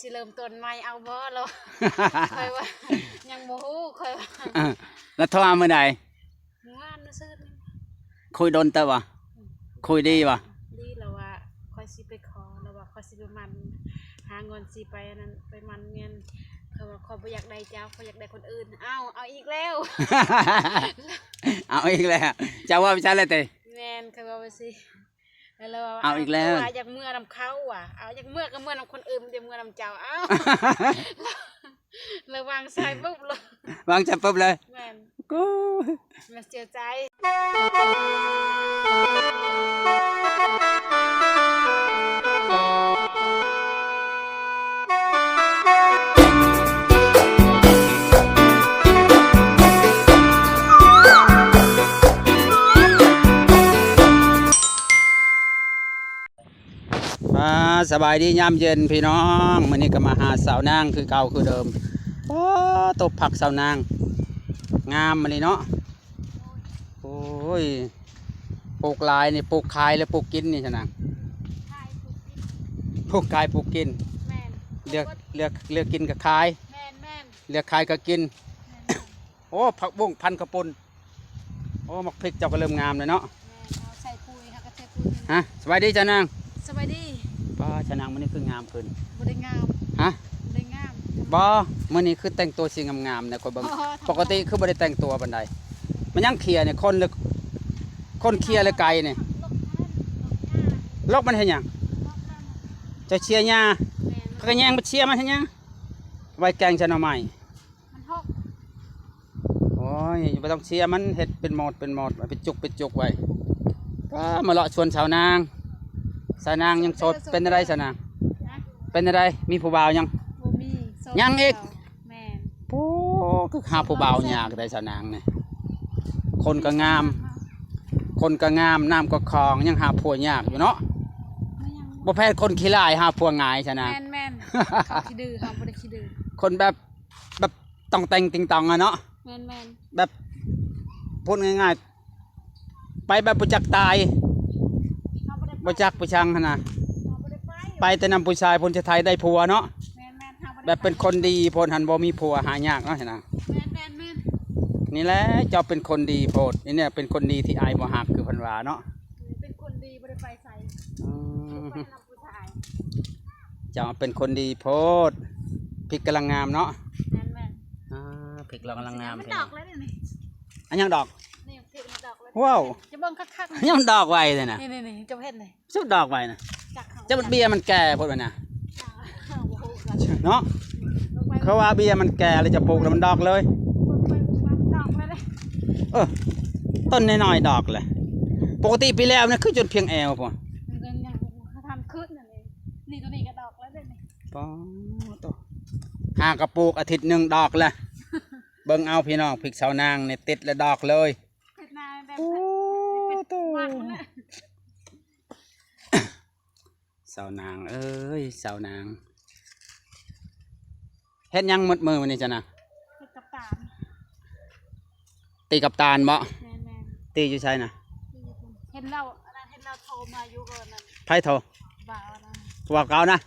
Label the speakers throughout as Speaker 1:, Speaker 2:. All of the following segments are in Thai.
Speaker 1: สิเริ่มต้นใหม่เอาบ่เราเคยว่ายังโมโหเคยว่า
Speaker 2: แล้วโทรมาเมื่อใด
Speaker 1: งานซื่อ
Speaker 2: คุยโดนเตอวะคุยดีวะ
Speaker 1: ดีแล้วว่าคอยสิไปขอแล้วว่าคอยสิไปมันหาเงินสิไปนั้นไปมันเงินเขาว่าเขาบ่อยากได้เจ้าเขาอยากได้คนอื่นเอาอีกแล้ว
Speaker 2: เอาอีกแล้วจะว่าไม่ใช่เลยเต้
Speaker 1: แม่นเขาว่าสิแล้ว
Speaker 2: เอาอีกแล้ว
Speaker 1: อยากเมื่อนำเขาเอาอยากเมื่อก็เมื่อนำคนอื่นเดี๋ยวเมื่อนำเจ้าแล้ววางสายปุ๊บเลยว
Speaker 2: างจับปุ๊บเลย
Speaker 1: แม่น
Speaker 2: กู
Speaker 1: มาเสียใจ
Speaker 2: สบายดียามเย็นพี่น้องมื้อนี้ก็มาหาสาวนางคือเก่าคือเดิมโอ้ตบผักสาวนางงามมาเลยเนาะโอ้ยปลูกลายนี่ปลูกขายแล้วปลูกกินนี่ชนะปลูกขายปลูกกินเลือกกินกับขายเลือกขายกับกินโอ้ผักบุ้งพันกระปุนโอ้มักพริกเจ้าก็เริ่มงามเลยเนาะ
Speaker 1: ใส่ปุ๋ยค่ะก็ใส่ปุ๋ย
Speaker 2: ฮะสบายดีจ้านาง
Speaker 1: สบายดี
Speaker 2: ป้าชานางมื้อนี้คืองามขึ้น
Speaker 1: บ่ได้งาม
Speaker 2: ฮะ
Speaker 1: บ่ได้งาม
Speaker 2: บ่มื้อนี้คือแต่งตัวสิงามๆเนี่ยคนเบิ่งปกติคือบ่ได้แต่งตัวปานใดมันยังเคลียร์เนี่ยคนเคลียร์เลยไกลเนี่ยลกมันเฮ็ดหยังจะเชียร์หญ้าเขาก็แย่งมาเชียร์มันเฮ็ดหยังไว้แกงชะหน่อไม้
Speaker 1: มันหก
Speaker 2: โอ้ยบ่ต้องเชียร์มันเฮ็ดเป็นหมดเป็นจุกไว้ก็มาเลาะชวนสาวนางยังโสดเป็นอะไรสาวนางเป็นอะไรมีผู้บ่าวยังยังอีก
Speaker 1: แม่
Speaker 2: โอ้คือหาผู้บ่าวยากได้สาวนางเนี่ยคนก็งามน้ำก็คลองยังหาผัวยากอยู่เนาะบ่แพ้คนขี้ลายหาผัวง่ายสาวนาง
Speaker 1: แม่เขาขี้ดื้อเขาบ่ได้ขี้ดื้อ
Speaker 2: คนแบบต้องแต่งติงตองอะเนาะ
Speaker 1: แม่
Speaker 2: แบบพูดง่ายๆไปแบบบ่จักตายบ่จักผู้ชังนะไปแต่นำผู้ชายพลจะไทยได้ผัวเนาะแบบเป็นคนดีพลหันบ่มีผัวหายากเนาะเห็นนะนี่แหละเจ้าเป็นคนดีโพดนี่เนี่ยเป็นคนดีที่อายบ่หักคือพันวาเนาะ
Speaker 1: เป็นคนดีบ่ได้ไปใส่ไปนำผู้ชาย
Speaker 2: เจ้าเป็นคนดีโพดพริกกำลังงามเนาะ
Speaker 1: แม่
Speaker 2: พริกกำลังงาม
Speaker 1: มันดอกแล้วนี่
Speaker 2: อันยังดอก
Speaker 1: นี่พริกมันดอกแล้ว
Speaker 2: ว้าว
Speaker 1: จะเบิ่งคัก
Speaker 2: ๆยังดอกไวเลยนะ
Speaker 1: นี่จะเฮ็ดเลย
Speaker 2: สุดดอกไวนะจะมันเบียร์มันแก่พดไปนะเนาะเขาว่าเบียร์มันแก่เลยจะปลูกแล้วมันดอกเลยต้นน้อยๆดอกเลยปกติปีแล้วนะคือจนเพียงแอวป่ะ
Speaker 1: เขาทำขึ้นนี่ตัวนี้ก็ดอกแล้วเลย
Speaker 2: ป้อตัวห่างกระปลูกอาทิตย์หนึ่งดอกเลยเบิ่งเอาพี่น้องพริกสาวนางเนี่ยติดแล้วดอกเลย
Speaker 1: โอ้ตัว
Speaker 2: สาวนางเอ้ยสาวนางเฮ็ดยังมืดมือวันนี้จ้ะนะตีกับตาลบ่ตีอยู่ใช่นะ
Speaker 1: เห็นเราโทรมาอยู่ก่อนนั่น
Speaker 2: ไพ่โทรบ่าวเก่านะ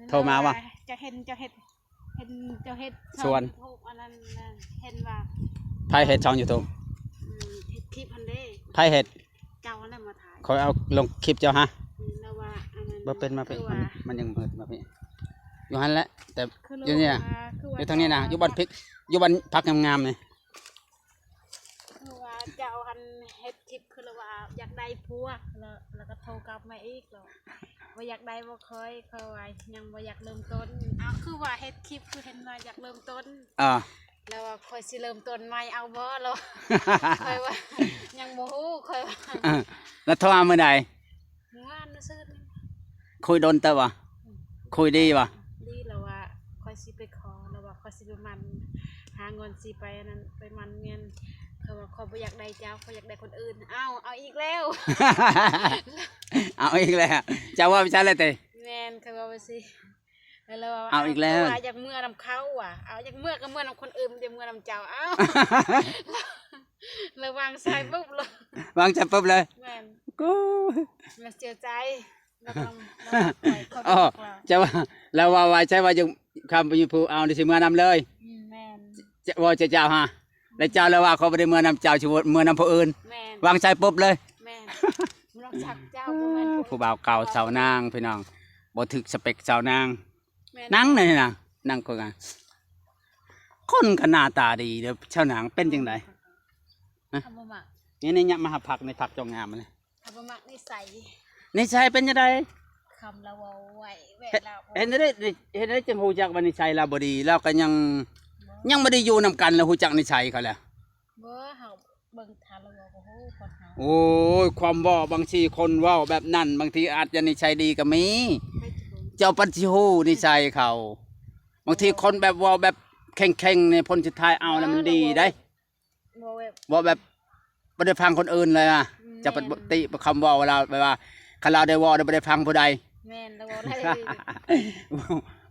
Speaker 2: โทรมาว่า
Speaker 1: จะเห็น
Speaker 2: ส่วน
Speaker 1: อันนั้นเห็นว่า
Speaker 2: ไพ่เห็ดช่องยูทูบ
Speaker 1: เห็ดคลิปอันเด้
Speaker 2: ไพ่เห็ด
Speaker 1: เจ้าอะไรมาถ่าย
Speaker 2: คอยเอาลงคลิปเจ้าฮะ
Speaker 1: มา
Speaker 2: เป็นมาเป็นมันยังเปิดมาพี่อยู่หันแล้วแต่อยู่เนี่ยอยู่ทางนี้นะอยู่บ้านพริกอยู่บ้านพักงามๆเลย
Speaker 1: คือว่าเจ้าหันเฮ็ดคลิปคือว่าอยากได้ผัวแล้วก็โทรกลับมาอีกแล้วว่าอยากได้บ่เคยว่ายังบ่อยากเริ่มต้นคือว่าเฮ็ดคลิปคือเห็นว่าอยากเริ่มต้นแล้วว่าคอยสิเริ่มต้นใหม่เอาบ่เราเคยว่ายังโมโหเคยว่า
Speaker 2: แล้วโทรมาเมื่อใด
Speaker 1: งานซื่อ
Speaker 2: คุยโดนเตอวะคุยดีวะ
Speaker 1: ดีแล้วว่าคอยสิไปขอแล้วว่าคอยสิไปมันหาเงินสิไปนั้นไปมันเงินเขาว่าเขาบ่อยากได้เจ้าเขาอยากได้คนอื่นเอาอีกแล้ว
Speaker 2: เอาอีกแล้วจะว่าไม่ใช่เลยเต้
Speaker 1: แม่นเขาว่าสิแล้ว
Speaker 2: เอาอีกแล้ว
Speaker 1: อยากเมื่อนำเขาเอาอยากเมื่อก็เมื่อนำคนอื่นเดี๋ยวเมื่อนำเจ้าแล้ววางสายปุ๊บเลยว
Speaker 2: างจับปุ๊บเลย
Speaker 1: แม่น
Speaker 2: กู
Speaker 1: มาเสียใจ เราต้องปล่อยเขา
Speaker 2: อ๋อ
Speaker 1: เรา
Speaker 2: จะว่าแล้วว่าไว้ใช่ว่าจะคำไปอยู่ผู้เอาในสิเมื่อนำเลย
Speaker 1: แม่น
Speaker 2: จะว่าจะเจ้าฮะแล้วเจ้าแล้วว่าเขาไม่ได้เมื่อนำเจ้าชิวเมื่อนำผู้อื่น
Speaker 1: แม่น
Speaker 2: วางใจปุ๊บเลย
Speaker 1: แม่นเราชักเจ้าบ่แม่น
Speaker 2: ผู้บ่าวเก่าสาวนางพี่น้องบ่ถึกสเปคสาวนาง
Speaker 1: แม่
Speaker 2: นั่งเลยนะนั่งคุยกันคนก็หน้าตาดีเด้อชาวนางเป็นจังได
Speaker 1: ทำบ่มัก
Speaker 2: นี่นี่เนี่ยมาหาผักในผักจองงามมาเลย
Speaker 1: ทำบ่มักนิสัย
Speaker 2: นิสัยเป็นจังได
Speaker 1: คำเราเอาไว้แหวะเรา
Speaker 2: เห็นได้เห็นได้จังฮู้จักว่านิสัยเราบ่ดีแล้วก็ยังบ่ได้อยู่นํกันแล้วฮู้จักนิสัยเขาแล้ว
Speaker 1: บ่เฮาเบิ่งทานเราเอาโอ้โหคนเฮา
Speaker 2: โอ้ยความเว้าบางทีคนเว้าแบบนั้นบางทีอาจจะนิสัยดีก็มี
Speaker 1: ไม่ถูก
Speaker 2: เจ้าปัญฮู้นิสัยเขาบางทีคนแบบเว้าแบบแข็งๆเนี่ยผลสุดท้ายเอาแล้วมันดีได้
Speaker 1: บ่แบบ
Speaker 2: เว้าแบบบ่ได้ฟังคนอื่นเลยอ่ะจะปกติคำเว้าเวลาแบบว่าคันเราได้เว้าได้บ่ได้ฟังผู้ใด
Speaker 1: แม่นเราเอาได้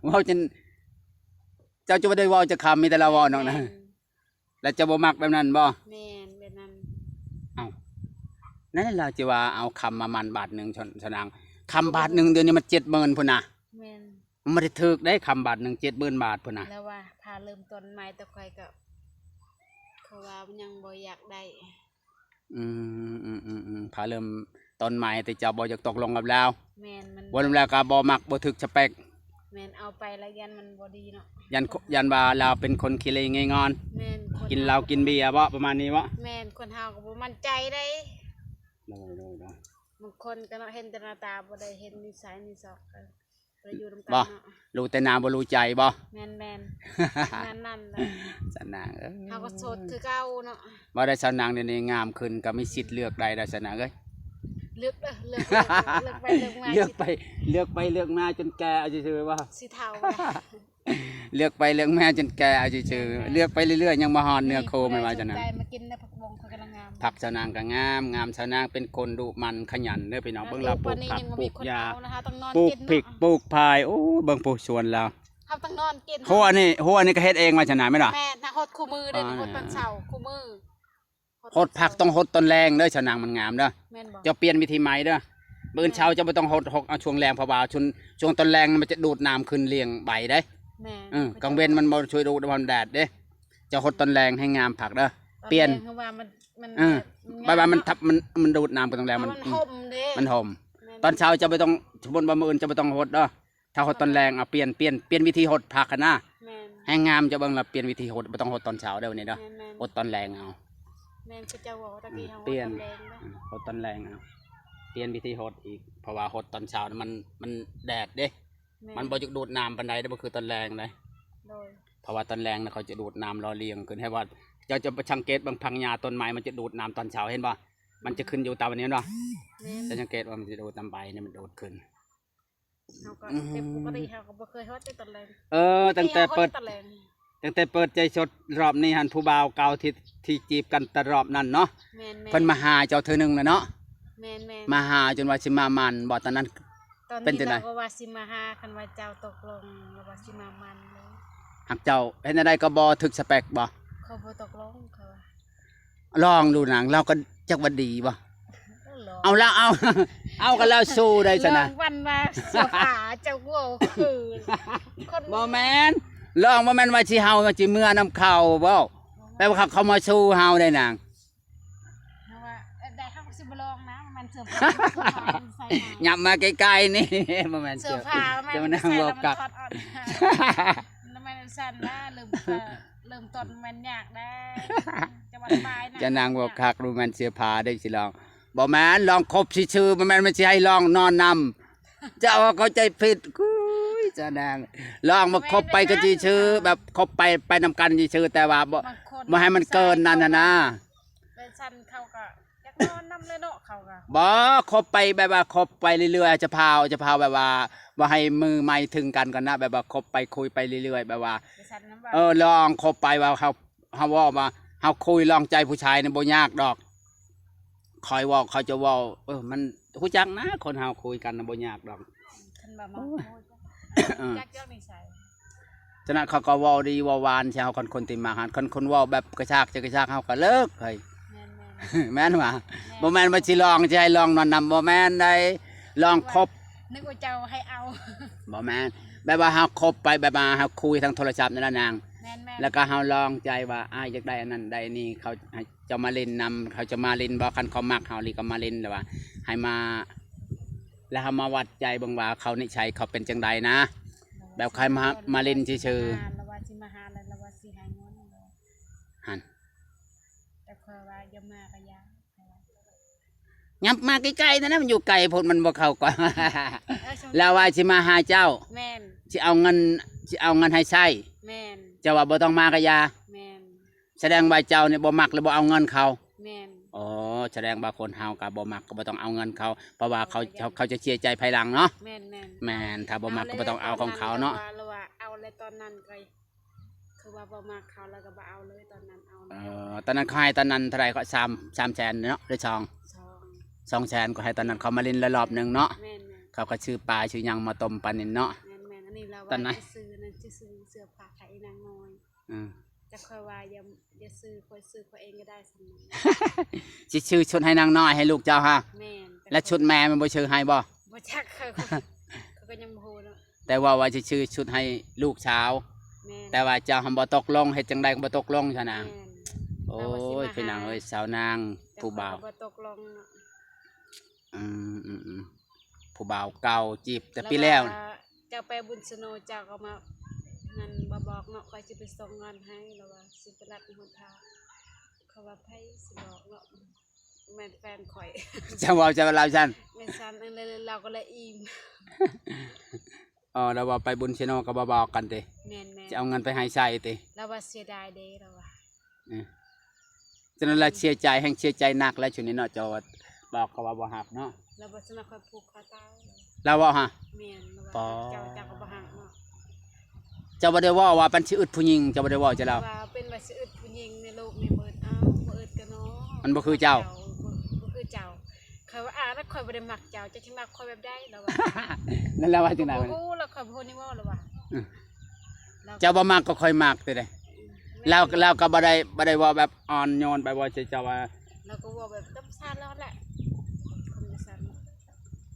Speaker 2: เว้าจนเจ้าจะบ่ได้เว้าจะคำมีแต่เราเว้าน้องนะแล้วจะบ่มักแบบนั้นบ่
Speaker 1: แม่นแบบนั้น
Speaker 2: นั่นเราจะว่าเอาคำมามันบาทหนึ่งชนางคำบาทหนึ่งเดือนนี้มัน70,000พุ่นน่ะ
Speaker 1: แม่น
Speaker 2: มันไม่ได้ถูกได้คำบาทหนึ่ง70,000 บาทพุ่นน่ะ
Speaker 1: แล้วว่าพาเริ่มต้นใหม่แต่ค่อยก็เขาว่ามันยังบ่อยากได้
Speaker 2: พาเริ่มต้นใหม่แต่เจ้าบ่อยากตกลงกับเรา
Speaker 1: แม่นมัน
Speaker 2: บ่ลงแล้วก็บ่มักบ่ถึกสเปค
Speaker 1: แม่นเอาไปแล้วยันมันบ่ดีเนาะ
Speaker 2: ยันว่าเราเป็นคนขี้เลงงอน
Speaker 1: แม่นคน
Speaker 2: กินเหล้ากินเบียร์บ่ประมาณนี้บ่
Speaker 1: แม่นคนเฮาก็บ่มั่นใจได้บางคนก็เนาะเห็นแต่หน้าตาบ่ได้เห็นนิสัยนิสัยก็ไปอยู่นำกัน
Speaker 2: บ่
Speaker 1: เนาะ
Speaker 2: รู้แต่หน้าบ่รู้ใจบ่
Speaker 1: แม่นนั่นแหละ
Speaker 2: สนางเอ้ย
Speaker 1: เฮาก็โสดคือเก่าเนาะ
Speaker 2: บ่ได้สนางเดี๋ยวนี้งามขึ้นก็มีสิทธิ์เลือกได้สนางเอ้ย
Speaker 1: เลือกเด้อเลือกไปเลือกมา
Speaker 2: เลือกไปเลือกมาจนแก่เอาซื่อๆว่า
Speaker 1: สิเฒ่า
Speaker 2: เลือกไปเลือกมาจนแก่เอาซื่อๆเลือกไปเรื่อยๆยังบ่ฮอนเนื้อโคมันว่าจังนั้น
Speaker 1: ได้มากินในผักบงเขากำลังงาม
Speaker 2: ผักชาวนางก็งามชาวนางเป็นคนดุมันขยันเด้อพี่น้องเบิ่งเราปลูกผักปลูกหญ้า
Speaker 1: นะคะต้องนอน
Speaker 2: ปลูก
Speaker 1: กิน
Speaker 2: พริกปลูกพายโอ้เบิ่งปลูกสวนเรา
Speaker 1: เฮาต้องนอนกิน
Speaker 2: หัวนี่ก็เฮ็ดเองมาชนะไหมล่ะ
Speaker 1: แม่นะฮดคู่มือเด้อฮดตอนเช้าคู่มือ
Speaker 2: หดผักต้องหดต้นแรงเด้อชาวนางมันงามเด้อ
Speaker 1: แม่นบ่
Speaker 2: จะเปลี่ยนวิธีใหม่เด้อมื้อเช้าจะบ่ต้องหดเอาช่วงแรงเพราะว่าช่วงต้นแรงมันจะดูดน้ำขึ้นเลี้ยงใบได้
Speaker 1: แม่
Speaker 2: กลางเว้นมันบ่ช่วยดูดความแดดเด้จะหดต้นแรงให้งามผักเด้อเปลี่ยน
Speaker 1: เพราะว่ามัน
Speaker 2: ใบมันทับมันดูดน้ำขึ้นต้นแรงมัน
Speaker 1: ห่มเด้
Speaker 2: มันหอมตอนเช้าจะไม่ต้องสมมติว่ามื้ออื่นจะไม่ต้องหดเด้อถ้าหดตอนแรงเปลี่ยนวิธีหดผักกันนะ
Speaker 1: แม่น
Speaker 2: ให้งามจะเบิ่งละเปลี่ยนวิธีหดไม่ต้องหดตอนเช้าเด้อวันนี้เด้อ
Speaker 1: แม่น
Speaker 2: หดตอนแรงเอา
Speaker 1: แม่นก็จะบอกตะกี้เฮา
Speaker 2: เปลี่ยน
Speaker 1: แรงนะ
Speaker 2: หดตอนแรงเอาเปลี่ยนวิธีหดอีกเพราะว่าหดตอนเช้าน่ะมันแดดเด้ มันบ่จะดูดน้ำปานใดเด้อบ่คือตอนแรงเลย
Speaker 1: โดย
Speaker 2: เพราะว่าตอนแรงน่ะเขาจะดูดน้ำรอเลี้ยงขึ้นให้ว่าจะไปสังเกตบางพังหญ้าต้นไม้มันจะดูดน้ำตอนเช้าเห็นป่ะมันจะขึ้นอยู่ตามวันนี้เนาะ
Speaker 1: แม่น
Speaker 2: จะสังเกตว่ามันจะดูดน้ำใบเนี่ยมันดูดขึ้น
Speaker 1: เฮาก็แต่ปกติเฮาก็บ่เคยฮดแต่ตอนแรง
Speaker 2: ตั้งแต่เปิด
Speaker 1: ตอนแรง
Speaker 2: ตั้งแต่เปิดใจสดรอบนี้หันผู้บ่าวเก่าที่จีบกันแต่รอบนั้นเนาะ
Speaker 1: แม่น
Speaker 2: เพิ่นมาหาเจ้าเธอหนึงแล้วเนาะ
Speaker 1: แม่น
Speaker 2: มาหาจนว่าสิมามันบ่ตอนนั้น
Speaker 1: ตอน
Speaker 2: เป็นจั
Speaker 1: นี้
Speaker 2: งได๋
Speaker 1: เราก็ว่าสิมาหาคันว่าเจ้าตกลงว่าสิมามันเลย
Speaker 2: หักเจ้าเห็นอะไรก็บ่ถึกสเปคบ่
Speaker 1: เขาบ่ตกลงเขาว่า
Speaker 2: ลองดูหนังเราก็จักว่าดีบ่
Speaker 1: หรอ
Speaker 2: เอาละเอา เอากันแล้วสู้ได้ซะนะ
Speaker 1: ลองวันว่าเสื้อผ้าเจ้าวัวคือคน
Speaker 2: บ่แม่นลองบ่แม่นว่าสิเฮาว่าสิเมื่อนํเขาบ่แปลว่าเขามาสู้เฮาได้นาง
Speaker 1: เพราะว่าได้เฮาสิบ่ลองนะมันเสื้อผ้ามันใส่มา
Speaker 2: หยับมาใกล้ๆนี่ บ่แม่น
Speaker 1: เสื้อผ้า
Speaker 2: จะ
Speaker 1: มั
Speaker 2: มาน นั่ง
Speaker 1: ใส่
Speaker 2: ร
Speaker 1: แล้ว
Speaker 2: อ
Speaker 1: มัน
Speaker 2: กัก
Speaker 1: ถอดออกแล้วมันสั่นนะเริ่มต้นมันยากได้จะวันปลายนะ
Speaker 2: จะนางบอกคักรู้แม่นเสื้อผ้าได้สิลองบ่แม่นลองครบซื่อๆบ่แม่นมันสิให้ลองนอนนำ เจ้าว่าเข้าใจผิดกุยจะนางลองมาคบไปก็ซื่อๆแบบคบไปนำกันซื่อๆแต่ว่าบ่
Speaker 1: บางคน
Speaker 2: บ่ให้มันเกินนั่นน่ะนะ
Speaker 1: เป็นสั่นเขาก็อยากนอนนํเลยเนาะเขาก็
Speaker 2: บ่คบไปแบบว่าคบไปเรื่อยๆจะพาวแบบว่าบ่ให้มือไม้ถึงกันก่อนนะแบบว่าคบไปคุยไปเรื่อยๆแบบว่า
Speaker 1: ไปสั่นน้ำว่า
Speaker 2: ลองคบไปว่าเฮาเว้ามาเฮาคุยลองใจผู้ชายนี่บ่ยากดอกคอยเว้าเขาจะเว้ามันฮู้จักนะคนเฮาคุยกันน่ะบ่ยากดอก
Speaker 1: คันแบบมาจักเจ้านิสัย
Speaker 2: ฉะนั้นเขาก็เว้าดีเว้าหวานใช่เฮาคนที่มาหาคนเว้าแบบกระชากจะกระชากเฮาก็เลิกเฮ้ย
Speaker 1: แม่น
Speaker 2: แม่นว่าบ่แม่นว่าสิลองสิให้ลองนอนนำบ่แม่นได้ลองคบ
Speaker 1: นึกว่าเจ้าให้เอา
Speaker 2: บ่แม่นแบบว่าเฮาคบไปแบบว่าเฮาคุยทางโทรศัพท์นั่นล่ะนาง
Speaker 1: แม่น
Speaker 2: แล้วก็เฮาลองใจว่าอ้ายอยากได้อันนั้นได้อันนี้เขาให้จะมาเล่นนำเขาจะมาเล่นบ่คันเขามักเฮาลีก็มาเล่นแล้วว่าให้มาแล้วเฮามาวัดใจเบิ่งว่าเขานิสัยเขาเป็นจังใดนะ แบบใครมาเล่นซื่อๆ
Speaker 1: แล้วว่าสิมาหาแล้วว่าสิให้เงิน
Speaker 2: หั่น
Speaker 1: แต่คอยว่าอย่ามาก็อย่า
Speaker 2: ยับมาใกล้ๆนะมันอยู่ไกลพุ่นมันบ่เข้าก่อน แล้วว่าสิมาหาเจ้า
Speaker 1: แม่น
Speaker 2: สิเอาเงินให้ใช้
Speaker 1: แม่น
Speaker 2: เจ้าว่าบ่ต้องมาก็อย่า
Speaker 1: แม่น
Speaker 2: แสดงว่าเจ้าเนี่ยบ่มักหรือบ่เอาเงินเขา
Speaker 1: แม่น
Speaker 2: อ๋อแสดงว่าคนเฮาก็บ่มักก็บ่ต้องเอาเงินเขาเพราะว่าเขาจะเสียใจภายหลังเนาะ
Speaker 1: แม่น
Speaker 2: แม่นถ้าบ่มักก็บ่ต้องเอาของเขาเนาะ
Speaker 1: แล้วว่าเอาเลยตอนนั้นก็คือว่าบ่มักเขาแล้วก็บ่เอาเลยตอนนั้นเอาเลย
Speaker 2: ตอนนั้นเขาให้ตอนนั้นเท่าไหร่ก็3แสนเนาะหรือ2แสนก็ให้ตอนนั้นเขามาเล่นละรอบหนึงเนาะ
Speaker 1: แม่น
Speaker 2: เขาก็ชื่อปลาชื่อหยังมาต้มปลานิลเนาะ
Speaker 1: แม่นอันนี้เรา
Speaker 2: ตอนไหน
Speaker 1: ว่าซื้อนั่นสิซื้อเสื้อผ้าให้นางน้อย
Speaker 2: อืม
Speaker 1: จะค่อยว่าอย่าซื้อค่อยซื้อเขาเองก็ได้สำนัก
Speaker 2: สิชื่อชุดให้นางน้อยให้ลูกเจ้าฮะ
Speaker 1: แม่น
Speaker 2: และชุดแม่มันบ่ชื่อให้บ่
Speaker 1: บ่จักเขาก็ยังบ่ฮู้เนาะ
Speaker 2: แต่ว่าสิชื่อชุดให้ลูกเช้า
Speaker 1: แม่น
Speaker 2: แต่ว่าเจ้าทำบ่ตกลงเฮ็ดจังใดก็บ่ตกลงซะนะ
Speaker 1: แม่น
Speaker 2: โอ้ยพี่นางเอ้ยสาวนางผู้บ่าว
Speaker 1: แต่ข้อยก็บ่ตกลงเนาะ
Speaker 2: ผู้บ่าวเก่าจีบแต่ปีแล้ว
Speaker 1: าเจ้าไปบุญสโนเจ้าก็มานั่นบ่บอกเนาะค่อยสิไปส่งเงินให้แล้วว่าสิไปรับหนทางเขาว่าไผสิบอกเนาะแม่นแฟนข่อย
Speaker 2: จะเว้าจะเล่าซั่น
Speaker 1: แม่นซันอันเลยเราก็เลยอิ่ม
Speaker 2: อ๋อแล้วว่าไปบุญชิโนก็บ่บอกกันติ
Speaker 1: แม่น
Speaker 2: จะเอาเงินไปให้ใช้ติ
Speaker 1: แล้วว่าเสียดายเด้แล้วว่า
Speaker 2: ฉะนั้นละเสียใจแห่งเสียใจหนักแล้วชุนี้เนาะเจ้าว่าบอกเขาว่าบ่ฮักเนาะ
Speaker 1: แล้วบ่สนับค่อยผูกคอตาย
Speaker 2: แล้วว่าฮะ
Speaker 1: แม่นแล้ว
Speaker 2: ปอ
Speaker 1: ว่าเจ้าก็บ่ฮักเนาะ
Speaker 2: เจ้าบ่ได้เว่าว่าเป็นสิอึดผู้หญิงเจ้าบ่ได้เว่าจะแล้ว
Speaker 1: ว่าเป็นว่าสิอึดผู้หญิงในโลกนี้เบิดเอาบ่อึดกันเนาะ
Speaker 2: มันบ่คือเจ้า
Speaker 1: บ่คือเจ้าเขาว่าแล้วข่อยบ่ได้มักเจ้าจะสิมักข่อยแบบใดแล้วว่า
Speaker 2: นั่นแล้วว่าจังได๋
Speaker 1: โอ้โหแล้วข่อยพูดนี่ว่าหรือวะ
Speaker 2: เจ้าบ่มักก็ค่อยมักติเด้แล้วก็บ่ได้เว่าแบบอ่อนโยนไปว่าเจ้าว่า
Speaker 1: เราก็ว่าแบบต้มซานแล้วแหละคนจะซาน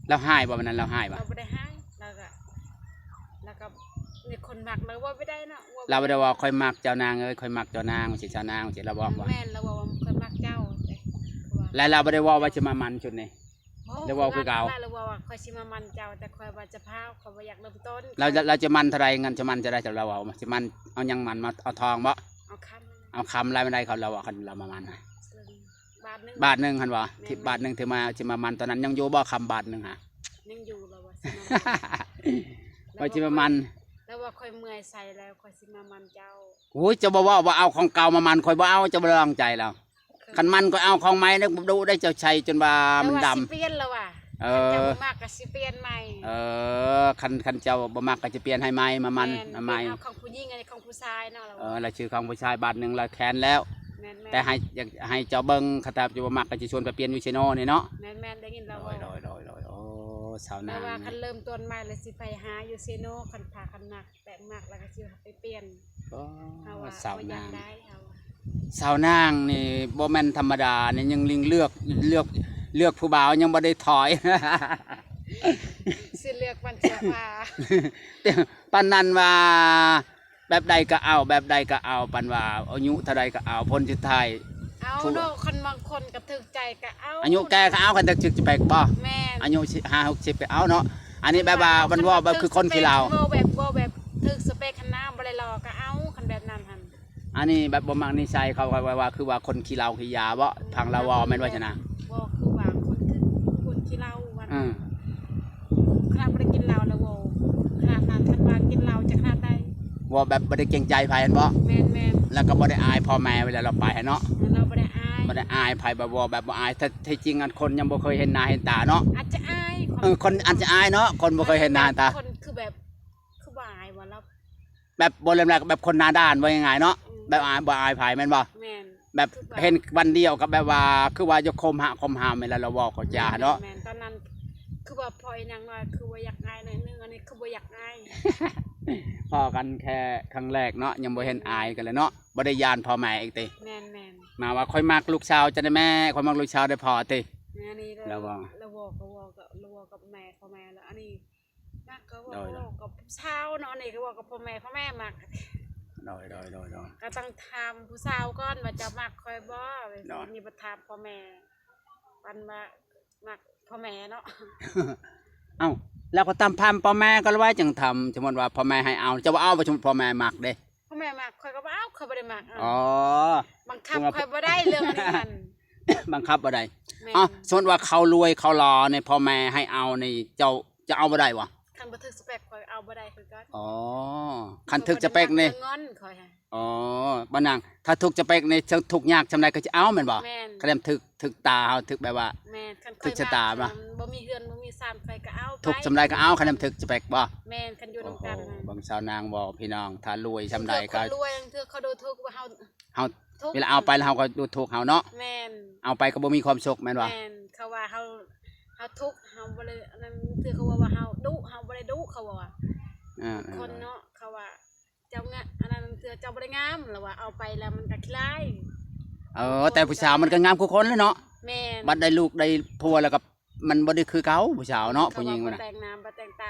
Speaker 2: แล้วหายบ่วันนั้นเราหายบ่
Speaker 1: เราไม่ได้ให้แล้วก็มีคนมักเราว่าไม่ได้นะ
Speaker 2: เราบ่ได้ว่าค่อยมักเจ้านางเอ้ยค่อยมักเจ้านางสิเจ้านางสิเราบอกว่า
Speaker 1: แม่เราว่าคนมักเจ้า
Speaker 2: แล้วเราบ่ได้เว่าว่าจะมามันชุดนี้ แล้วว่าคือเก่า
Speaker 1: เราว่าคอยชิมามันเจ้าแต่คอยว่าจะพาคอยว่าอยากเริ่มต้น
Speaker 2: เราจะมันเท่าไรเงินจะมันจะได้จากเราเอาจะมันเอายังมันมาเอาทองบ่
Speaker 1: เอาคำ
Speaker 2: เอาคำอะไรไม่ได้เขาเราเอาคันเรามามันนะ
Speaker 1: บาทหนึ่ง
Speaker 2: บาทหนึ่งคันวะที่บาทหนึ่งที่มาจะมามันตอนนั้นยังอยู่บ่คำบาทหนึ่งฮะ
Speaker 1: ยังอยู่เราว่า
Speaker 2: ว่าจะมามัน
Speaker 1: แล้วว่าคอยเมื่อยใส่แล้วคอยชิมามันเจ้า
Speaker 2: โอ้ยจะบอกว่าเอาของเก่ามามันคอยบ่เอาจะบ่ลองใจเราคันมันก็เอาของไม้เนี่ยดูได้เจ้าชัยจนว่ามันดำ
Speaker 1: เปลี่ยนแล้วว่ะ
Speaker 2: เอ
Speaker 1: เจ้า
Speaker 2: อ
Speaker 1: มากก็สิเปลี่ยนใหม่
Speaker 2: คันเจ้าบ่มักก็จะเปลี่ยนให้ไม้มามันมาไม้
Speaker 1: เอาของผู้หญิงอันนี้ของผู้ชายเนาะเรา
Speaker 2: เราชื่อของผู้ชายบาทหนึ่งเราแค้นแล้ว
Speaker 1: แม่น
Speaker 2: แต่อยากให้เจ้าเบิ้งคาถาจะบ่มักก็จะชวนไปเปลี่ยนวิชโนนี่เนาะ
Speaker 1: แม่นได้ยินเรา
Speaker 2: โดยโอ้สาว
Speaker 1: แต่
Speaker 2: นาง
Speaker 1: ว่าคันเริ่มต้นใหม่เลยสิไปหาอยู่เซโนคันพาคันหนักแปลกมากแล้วก็สิไปเปลี่ยนเฮาว่า
Speaker 2: สาวนาง
Speaker 1: ได้เฮา
Speaker 2: สาวนางนี่บ่แม่นธรรมดานี่ยังลิงเลือกผู้บ่าวยังบ่ได้ถอย
Speaker 1: สิเลือกวันเสื้อผ้า
Speaker 2: ปานนั้นว่าแบบใดก็เอาแบบใดก็เอาปานว่าอายุเท่าใดก็เอาพ้นสุดท้าย
Speaker 1: เอาเนาะคนบางคนก็ถึกใจก็เอา
Speaker 2: อายุแก่ก็เอาคันจะไปบ่
Speaker 1: แม่น
Speaker 2: อายุ50-60ก็เอาเนาะอันนี้แบบว่ามันว่าแบบคือคนขี้เหล้า
Speaker 1: แบบถึกสเปคคันน้ำบ่ได้รอก็เอาคันแบบนั้นหั่น
Speaker 2: อันนี้แบบบ่มักนิสัยเขาว่าคือว่าคนขี้เหล้าขี้ยาบ่ทางละวอแม่นว่าจังนะ
Speaker 1: บ่คือว่าคนที่เหล้าวันขนาดบ่ได้กินเหล้าแล้วโว้ขนาดนั้นท่านว่ากินเหล้าจะขนาดใด
Speaker 2: ว่าแบบบ่ได้เกรงใจไผหั่นบ่
Speaker 1: แม่น
Speaker 2: แล้วก็บ่ได้อายพ่อแม่เวลาเราไปหั่นเนาะ
Speaker 1: เราบ่ได้อาย
Speaker 2: บ่ได้อายไผแบบว่าแบบบ่อายถ้าจริงอันคนยังบ่เคยเห็นหน้าเห็นตาเนาะ
Speaker 1: อาจจะอาย
Speaker 2: คนอาจจะอายเนาะคนบ่เคยเห็นหน้าเห็นตา
Speaker 1: คนคือแบบคือบ่อายว่าเรา
Speaker 2: แบบบ่เริ่มแรกแบบคนหน้าด้านว่าง่ายๆเนาะแบบอายบ่อายไผแม่นบ่
Speaker 1: แม่น
Speaker 2: แบบเห็นวันเดียวกับแบบว่าคือว่ายกคมหามเวลาเราเว้าก็จาเนาะ
Speaker 1: แม่นตอนนั้นคือว่าพลอยนางว่าคือว่าอยากอายหน่อยนึงอันนี้คือบ่อยากอาย
Speaker 2: พอกันแค่ครั้งแรกเนาะยังบ่เห็นอายกันเลยเนาะบ่ได้ยานพ่อแม่อีกติ
Speaker 1: แม่น
Speaker 2: มาว่าค่อยมักลูกสาวจะได้แม่ค่อยมักลูกสาวได้พอติ
Speaker 1: อันนี้
Speaker 2: แล้วว่า
Speaker 1: เราบอกก็ ว่ากับแม่พ่อแม่แล้วอันนี้มักก็ว่ากับสาวเนาะอันนี้ก็ว่ากับพ่อแม่มัก
Speaker 2: โดย
Speaker 1: ก็ต้องถามผู้สาวก่อนว่าจะมักคอยบ่นี่บ่ถามพ่อแม่ปันมามักพ่อแม่เนาะ
Speaker 2: เอ้าแล้วก็ตามพามพ่อแม่ก็ไว้จังทำสมมติว่าพ่อแม่ให้เอาจะว่าเอาไปชมพ่อแม่มักเด้
Speaker 1: พ่อแม่มักคอยก็บ่เอาคอยบ่ได้มัก
Speaker 2: อ๋อ
Speaker 1: บังคับคอยบ่ได้เรื่องนี้มัน
Speaker 2: บังคับบ่ได้อ๋อสมมติว่าเขารวยเขารอในพ่อแม่ให้เอาในเจ้าจะเอาบ่ได้วะ
Speaker 1: คันบ่ถึกสเปคคอยเอาบ่ได้คือกัน
Speaker 2: อ๋อคันถึกจะเปกนี่
Speaker 1: เงินคอยให้
Speaker 2: อ๋อบ่นางถ้าถูกจะเปกในทุกยากจำไดก็จะเอาแม่นบ่
Speaker 1: แม่น
Speaker 2: คะแนนถึกตาเฮาถึกแบบว่า
Speaker 1: แม่นคันค
Speaker 2: ถึ
Speaker 1: อย
Speaker 2: กชะตาบ่
Speaker 1: บ่มีเฮือนบ่มีซ่านไปก็เอาไป
Speaker 2: ถูกจำไดก็เอาคะแนนถึกจะเปกบ่
Speaker 1: แม่นคันอยู่
Speaker 2: โอ้
Speaker 1: นํ
Speaker 2: โห
Speaker 1: กัน
Speaker 2: บางสาวนางบอกพี่น้องถ้ารวยจำไดก็
Speaker 1: คนรวยเทื่อเขาดูถูกว่าเฮา
Speaker 2: เฮา
Speaker 1: ทุกข์
Speaker 2: เวลาเอาไปแล้วเฮาก็ดูถูกเฮาเนาะ
Speaker 1: แม่น
Speaker 2: เอาไปก็บ่มีความสุขแม่นบ่
Speaker 1: แม่นเขาว่าเฮาทุกข์เฮาบ่ได้อันนั้นคือเขาว่าเฮาดุเฮาบ่ได้ดุเขาว่า
Speaker 2: อ่า
Speaker 1: คนเนาะเขาว่าเจ้างะอันนั้นคือเจ้าบ่ได้งามแล้วว่าเอาไปแล้วมันก็คล้าย
Speaker 2: แต่ผู้สาวมันก็งามคู่คนแหล้วเนาะ
Speaker 1: แม่น
Speaker 2: บัดได้ลูกได้ผัวแล้วก็มันบ่ได้คือเก่าผู้สาวเนาะผู้หญิงมัน
Speaker 1: เขาว่า
Speaker 2: น่ะ
Speaker 1: บ่แต่งน้ำบ่แต่งตา